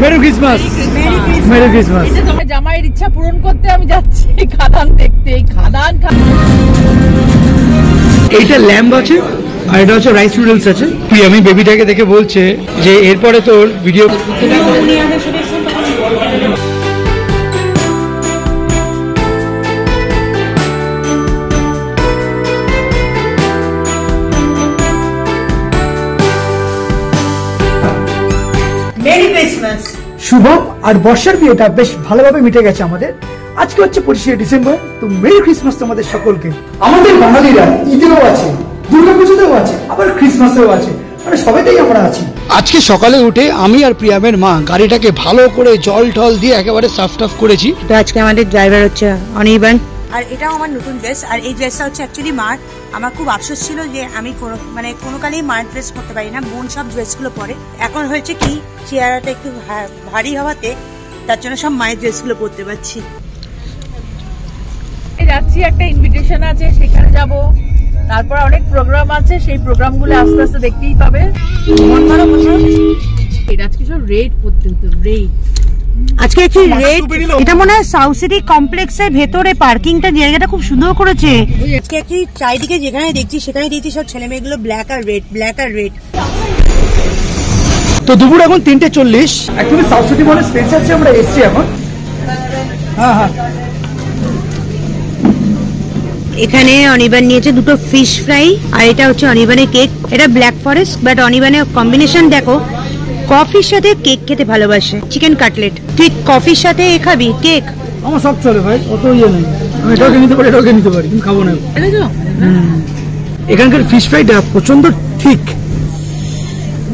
Merry Christmas. Merry Christmas. জামাইয়ের ইচ্ছা পূরণ করতে আমি যাচ্ছি খাদান দেখতে। খাদান এইটা ল্যাম্ব আছে আর এটা হচ্ছে রাইস নুডলস আছে। আমি বেবিটাকে দেখে বলছে যে এরপরে তোর ভিডিও শুভম আর বর্ষার বিয়েটা বেশ ভালোভাবে মিটে গেছে আমাদের। আজকে হচ্ছে 25শে ডিসেম্বর। তো মেরি ক্রিসমাস তোমাদের সকলকে। আমাদের বাঙালিরা ঈদেও আছে, দুর্গাপুজোতেও আছে, আবার ক্রিসমাসেও আছে, মানে সবাইতেই আমরা আছি। আজকে সকালে উঠে আমি আর প্রিয়ামের মা গাড়িটাকে ভালো করে জল টল দিয়ে একেবারে সাফ টাফ করেছি। তো আজকে আমাদের ড্রাইভার হচ্ছে অনির্বাণ, আর এটাও আমার নতুন ড্রেস। আর এই ড্রেসটা হচ্ছে অ্যাকচুয়ালি মার। আমার খুব আফসোস ছিল যে আমি কোনো কালেই মার ড্রেস পরতে পারি না, বোন সব ড্রেসগুলো পরে। এখন হয়েছে কি চেহারাটা একটু ভারী হওয়াতে তার জন্য সব মায়ের ড্রেসগুলো পরতে পারছি। যাচ্ছি, একটা ইনভিটেশন আছে, সেখানে যাব। তারপর অনেক প্রোগ্রাম আছে, সেই প্রোগ্রামগুলো আস্তে আস্তে দেখতেই পাবে। মন মারো আজকে সব রেড করতে হতো, রেড। আজকে কি রেড, এটা মনে হয় সাউথ সিটি কমপ্লেক্সের ভেতরে পার্কিংটা জায়গাটা খুব সুন্দর করেছে। আজকে কি চারিদিকে যেখানে দেখছি সেখানে দেখছি সব ছেলে মেয়েগুলো ব্ল্যাক আর রেড, ব্ল্যাক আর রেড। তো দুপুর এখন 3:40। অ্যাকচুয়ালি সাউথ সিটি মলে স্পেন্সার্সে আমরা এসেছি এখন। হ্যাঁ হ্যাঁ, এখানে অনির্বাণ নিয়েছে দুটো ফিশ ফ্রাই, আর এটা হচ্ছে অনির্বাণের কেক। এটা ব্ল্যাক ফরেস্ট, বাট অনির্বাণের কম্বিনেশন দেখো, কফির সাথে কেক খেতে ভালোবাসে। চিকেন কাটলেট, তুই কফির সাথে খাবি কেক? আমার সব চলে ভাই, অত ইয়ে নেই। আমি এটাও নিতে পারি, এটাও নিতে পারি, কিন্তু খাবো না। এখানকার ফিশ ফ্রাইটা প্রচন্ড ঠিক,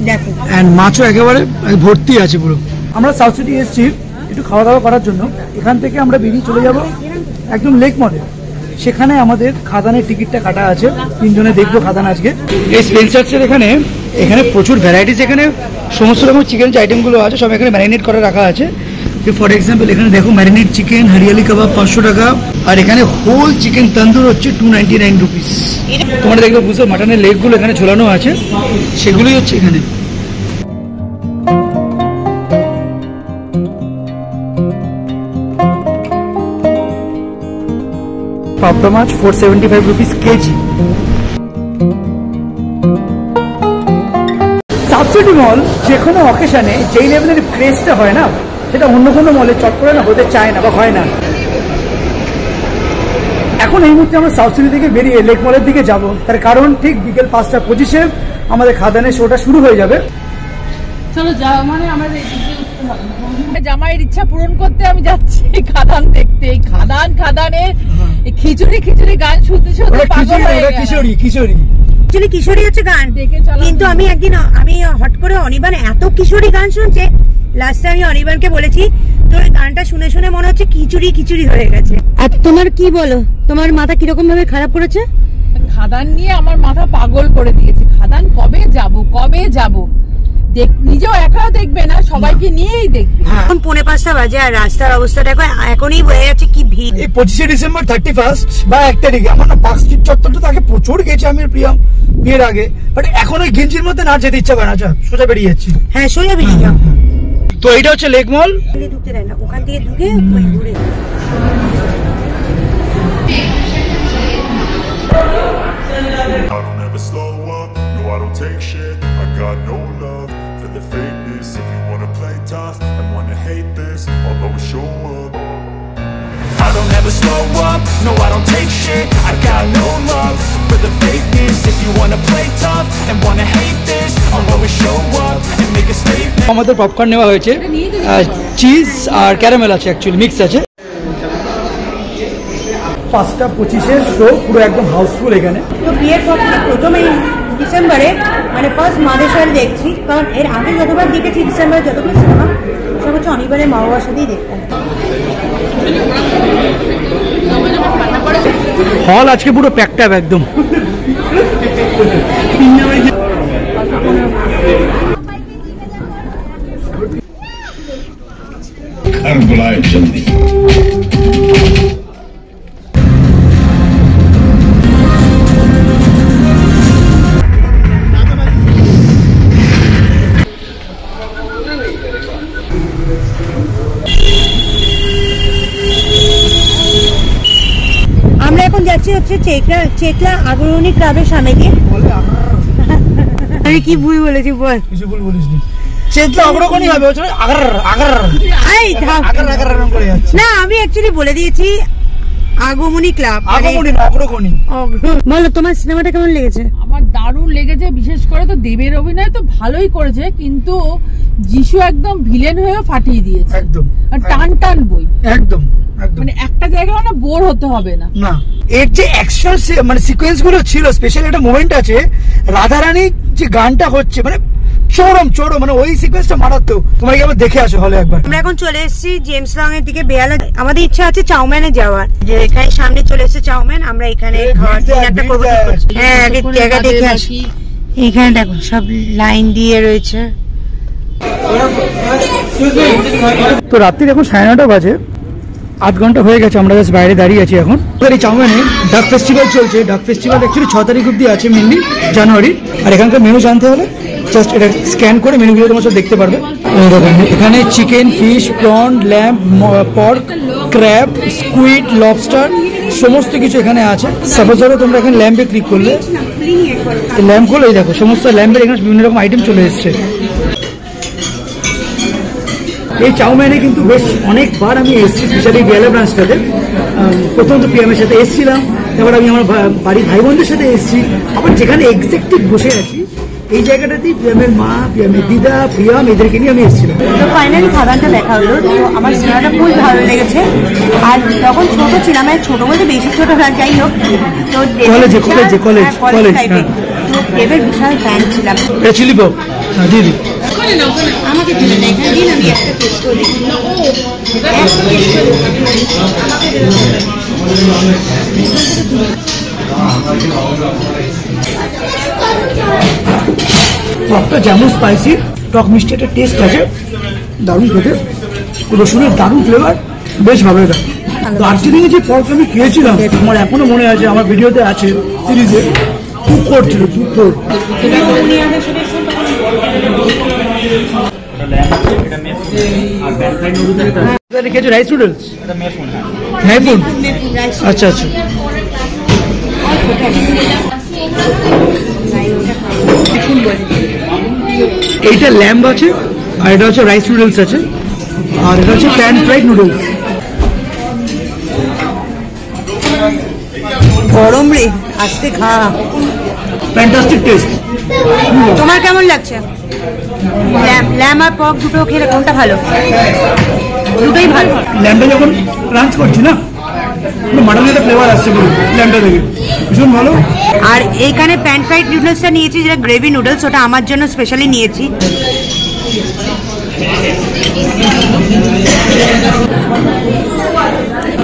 দেখো, এন্ড মাছও একেবারে ভর্তি আছে পুরো। আমরা সাউথ সিটি এসেছি একটু খাওয়া দাওয়া করার জন্য। এখান থেকে আমরা বেরিয়ে চলে যাব একদম লেক মলে। সেখানে আমাদের খাদানের টিকিটটা কাটা আছে, 3 জনে দেখবো খাদান আজকে। এই স্পেন্সার্সের এখানে প্রচুর ভ্যারাইটিস, এখানে সমস্ত রকম চিকেন যে আইটেমগুলো আছে সব এখানে ম্যারিনেট করে রাখা আছে। ফর এক্সাম্পল এখানে দেখো ম্যারিনেট চিকেন, হরিয়ালি কাবাব 500 টাকা, আর এখানে হোল চিকেন তন্দুর হচ্ছে 299 রুপিস। তোমরা দেখবে বুঝতে মাটনের লেগগুলো এখানে ঝোলানো আছে, সেগুলোই হচ্ছে এখানে। পাবদা মাছ 475 রুপিস কেজি। সাউথ সিটি মল যে কোনো অকেশনে যেই লেভেলের ক্রেজটা হয় না, সেটা অন্য কোনো মলে চট করে না হতে চায় না বা হয় না। এখন এই মুহূর্তে আমরা সাউথ সিটি থেকে বেরিয়ে লেক মলের দিকে যাব, তার কারণ ঠিক বিকেল 5:25 আমাদের খাদানের শোটা শুরু হয়ে যাবে। চলো যাও, মানে আমাদের জামাইয়ের ইচ্ছা পূরণ করতে আমি যাচ্ছি খাদান দেখতে। খাদানের খিচুড়ি গান শুনতে শুনতে পাগল হয়ে গেলাম। কিশোরী হচ্ছে গান, কিন্তু আমি একদিন হট করে অনির্বাণ এত কিশোরী গান শুনছে, লাস্টে আমি অনির্বাণকে বলেছি তোর গানটা শুনে শুনে মনে হচ্ছে খিচুড়ি হয়ে গেছে। আর তোমার কি বলো, তোমার মাথা কিরকম ভাবে খারাপ করেছে? খাদান নিয়ে আমার মাথা পাগল করে দিয়েছে। খাদান কবে যাব, নিজেও একাও দেখবে না, সবাইকে নিয়েই দেখবে। এখন 4:45 বাজে, আর রাস্তার অবস্থাটা এখনই বোঝা যাচ্ছে কি ভিড়। এই 25শে ডিসেম্বর 31 বা 1 তারিখে আমার না পার্ক স্ট্রিট চত্বরটা আগে প্রচুর গেছে আমি প্রিয়াম বিয়ের আগে, বাট এখন ওই গেঞ্জির মধ্যে না যেতে ইচ্ছা করে না। সোজা বেরিয়ে যাচ্ছি। হ্যাঁ, সোজা বেরিয়ে যাও। তো এটা হচ্ছে লেক মল। ঢুকতে দেয় না, ওখান থেকে ঢুকে ঘুরে। I don't ever slow up, no I don't take shit. I got no love for the fakeness. If you wanna play tough and wanna hate this, I'll always show up. I don't ever slow up, no I don't take shit. I got no love for the fakeness. If you wanna play tough and wanna hate this, I'll always show up and make a statement. আমাদের popcorn নেওয়া হয়েছে, cheese আর caramel আছে, actually mix আছে। 5:25 show পুরো একদম Housefull এখানে। তো বিয়ের পর প্রথমে ডিসেম্বরে মানে ফার্স্ট মাদেশ্বর দেখছি, কারণ এর আগে যতবার দেখেছি ডিসেম্বরে যতগুলো সিনেমা সব হচ্ছে অনির্বাণের মা বাবার সাথেই দেখতাম। হল আজকে পুরো প্যাকড আপ একদম। জলদি আমরা এখন যাচ্ছি হচ্ছে চেকলা আগ্রহণী ক্লাবের সামনে গিয়ে। আমি কি ভুল বলেছি বল? কিছু ভুল বলিসনি। চেতলা অগ্রগণী হবে, ওই আগার আগার এই থাম। আগার আগার এরকম করে যাচ্ছে। না আমি অ্যাকচুয়ালি বলে দিয়েছি আগমনী ক্লাব। আগমনী না, অগ্রগণী। বলো তোমার সিনেমাটা কেমন লেগেছে? আমার দারুণ লেগেছে, বিশেষ করে তো দেবের অভিনয় তো ভালোই করেছে, কিন্তু যিশু একদম ভিলেন হয়েও ফাটিয়ে দিয়েছে একদম। আর টান টান বই, একদম একদম। মানে একটা জায়গায় মানে বোর হতে হবে না। না, এর যে অ্যাকশন মানে সিকোয়েন্স গুলো ছিল, স্পেশালি একটা মোমেন্ট আছে রাধারানী যে গানটা হচ্ছে, মানে চরম চরম, মানে ওই সিকোয়েন্সটা মারাত্মক। তোমরা কি আবার দেখে আসো হলে একবার। আমরা এখন চলে এসেছি জেমস লং এর দিকে বেয়ালা। আমাদের ইচ্ছা আছে চাউম্যানে যাওয়ার, যে এখানে সামনে চলে এসেছে চাউম্যান। আমরা এখানে খাওয়ার ডিনারটা করবো। হ্যাঁ আগে জায়গা দেখে আসি। এখানে দেখো সব লাইন দিয়ে রয়েছে। তো রাত্রির এখন 9:30 বাজে, 8 ঘন্টা হয়ে গেছে আমরা জাস্ট বাইরে দাঁড়িয়ে আছি এখন। এই চাউম্যানে ডাক ফেস্টিভ্যাল চলছে। ডাক ফেস্টিভ্যাল অ্যাকচুয়ালি 6 তারিখ অব্দি আছে, মেনলি জানুয়ারি। আর এখানকার মেনু জানতে হলে জাস্ট এটা স্ক্যান করে মেনুগুলো তোমার সব দেখতে পারবে। এখানে chicken, fish, prawn, lamp, pork, crab, squid, lobster সমস্ত কিছু এখানে আছে। সাপোজ ধরো তোমরা এখানে ল্যাম্পে ক্লিক করলে, ল্যাম্প হলো এই দেখো সমস্ত ল্যাম্পের এখানে বিভিন্ন রকম আইটেম চলে এসছে। এই চাউম্যানে কিন্তু বেশ অনেকবার আমি এসেছি, স্পেশালি বেলা ব্রাঞ্চটাতে। প্রথম তো পিএমের সাথে এসেছিলাম, তারপর আমি আমার বাড়ির ভাই বোনদের সাথে এসেছি। আবার যেখানে এক্সাক্টলি বসে আছি এই জায়গাটাতেই পিএমের মা, পিএমের দিদা, প্রিয়াম এদেরকে নিয়ে আমি এসেছিলাম। তো ফাইনালি খাবারটা দেখা হলো। তো আমার সিনেমাটা খুব ভালো লেগেছে। আর যখন ছোট ছিলাম, ছোট বলতে বেশি ছোট না, যাই হোক, তো কলেজ তো দেবের বিশাল ফ্যান ছিলাম। চিলি পপ দিদি আমাকে দিলে না, এখানে দিন আমি একটা টেস্ট করে দেখি। টকটা যেমন স্পাইসি, টক মিষ্টি একটা টেস্ট আছে, দারুণ খেতে। রসুনের দারুণ ফ্লেভার, বেশ ভালো এটা। দার্জিলিংয়ে যে পর্ক আমি খেয়েছিলাম, আমার এখনো মনে আছে, আমার ভিডিওতে আছে সিরিজে, খুব ছিল, খুব ফোর্ট। খেয়েছো রাইস নুডলস? মেহফুন, আচ্ছা আচ্ছা। এইটা ল্যাম্ব আছে, আর এটা হচ্ছে রাইস নুডলস আছে, আর এটা হচ্ছে প্যান ফ্রাইড নুডলস। গরম রে, আজকে খা। Fantastic test. তোমার কেমন লাগছে? ল্যাম্ব আর পর্ক দুটো খেলে কোনটা ভালো? দুটোই ভালো। ল্যাম্বটা যখন ক্রাঞ্চ করছি না, মাটনের একটা ফ্লেভার আসছে ল্যাম্বটা থেকে, ভীষণ ভালো। আর এইখানে প্যান ফ্রাইড নুডলসটা নিয়েছি, যেটা গ্রেভি নুডলস, ওটা আমার জন্য স্পেশালি নিয়েছি।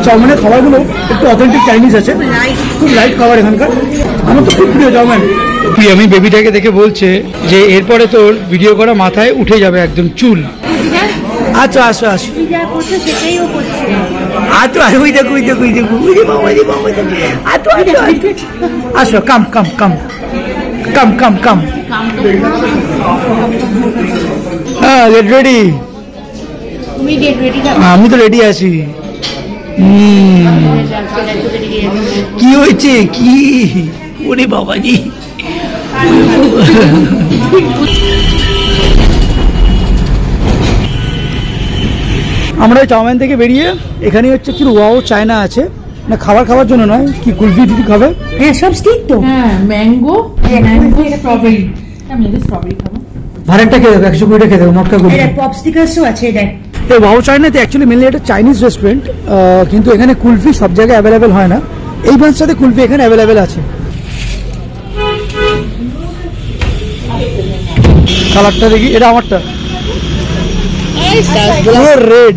চাউমিনের খাবারগুলো একটু অথেন্টিক চাইনিজ আছে, খুব লাইট খাবার এখানকার। আমার তো খুব প্রিয় চাউমিন। আমি বেবিটাকে দেখে বলছে যে এরপরে তোর ভিডিও করা মাথায় উঠে যাবে একদম চুল। আচ্ছা আসো আসো, ওই দেখো ওই দেখো ওই দেখো, আসো, কাম কাম কাম কাম কাম কাম। হ্যাঁ গেট রেডি। আমি তো রেডি আছি। কি হয়েছে কি? ওরে বাবাজি, আমরা চাউমিন থেকে বেরিয়ে এখানে হচ্ছে কি ওয়াও চায়না আছে, না খাবার খাওয়ার জন্য নয়, কি কুলফি টুলফি খাবে? হ্যাঁ সব স্টিক তো। হ্যাঁ ম্যাঙ্গো স্ট্রবেরি, আমি স্ট্রবেরি খাবো। ভাড়াটা খেয়ে দেবো, 120 টাকা খেয়ে দেবো, মটকা করে। পপস্টিকালসও আছে এটা। এই ওয়াও চায়নাতে অ্যাকচুয়ালি মেনলি এটা চাইনিজ রেস্টুরেন্ট, কিন্তু এখানে কুলফি সব জায়গায় অ্যাভেলেবেল হয় না। এই ব্রাঞ্চটাতে কুলফি এখানে অ্যাভেলেবেল আছে। কালারটা দেখি, এটা আমারটা রেড।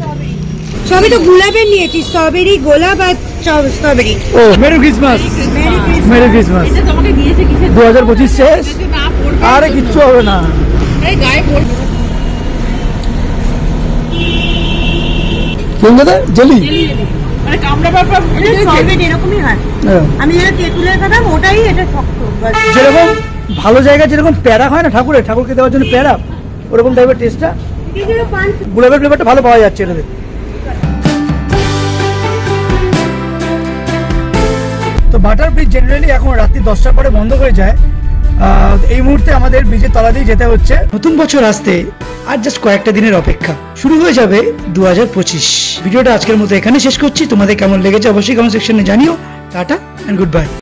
সবই তো গোলাপের নিয়েছি, স্ট্রবেরি, গোলাপ আর স্ট্রবেরি। ও মেরি ক্রিসমাস, মেরি ক্রিসমাস। এটা তোমাকে দিয়েছে কিসের? 2025 শেষ, না পড়বে, আরে কিচ্ছু হবে না। এই গায়ে পড়বে কোন দাদা? জেলি, মানে কামড়া ব্যাপার। স্ট্রবেরি এরকমই হয়। আমি যেটা তেঁতুলের কথা, ওটাই এটা শক্ত। যেরকম ভালো জায়গা, যেরকম প্যারা হয় না ঠাকুরকে দেওয়ার জন্য প্যারা, ওরকম টাইপের টেস্টটা। গুলাবের ফ্লেভারটা ভালো পাওয়া যাচ্ছে এটাতে। তো বাটার ব্রিজ জেনারেলি এখন রাত্রি 10টার পরে বন্ধ হয়ে যায়। এই মুহূর্তে আমাদের ব্রিজের তলা দিয়ে যেতে হচ্ছে। নতুন বছর আসতে আর জাস্ট কয়েকটা দিনের অপেক্ষা, শুরু হয়ে যাবে 2025। ভিডিওটা আজকের মতো এখানে শেষ করছি। তোমাদের কেমন লেগেছে অবশ্যই কমেন্ট সেকশনে জানিও। Tata and good bye.